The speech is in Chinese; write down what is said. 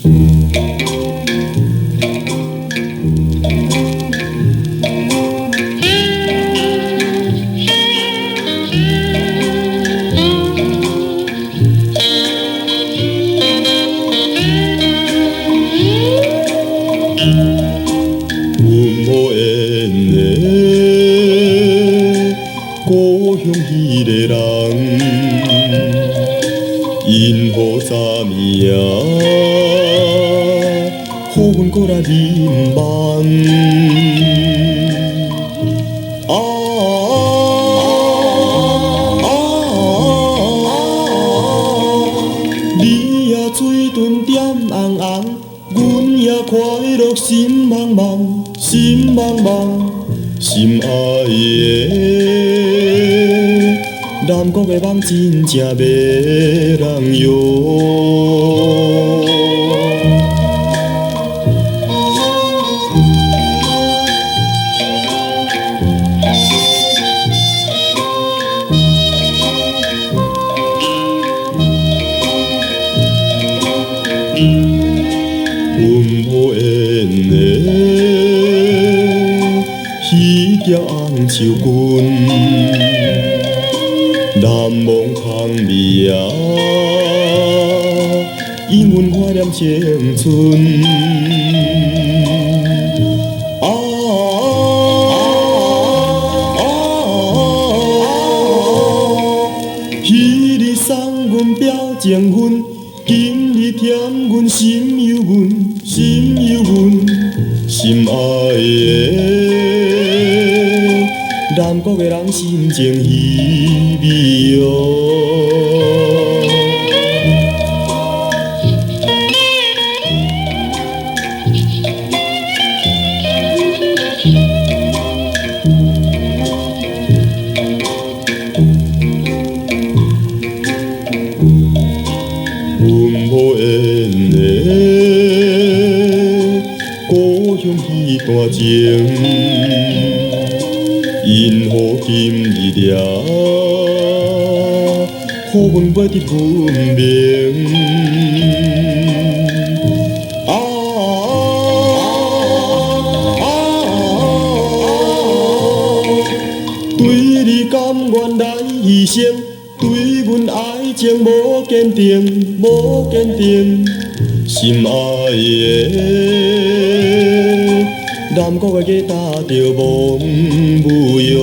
无缘的故乡迄个人，因何昨暝好阮搁来眠梦？你也嘴唇点红红，阮也快乐心茫茫，心茫茫，心爱的，南国的梦真正袂人哟。阮无缘的迄条红手巾，难忘香味啊，引阮怀念青春。彼日送阮表情分。今日添阮心犹闷，心犹闷，心爱的，南国的人心情稀微哦。阮无缘的故乡迄段情，因何今日了，好阮袂得分明？对你甘愿来牺牲？对阮爱情无坚定，无坚定，心爱的，南国的家打着蒙雾哟。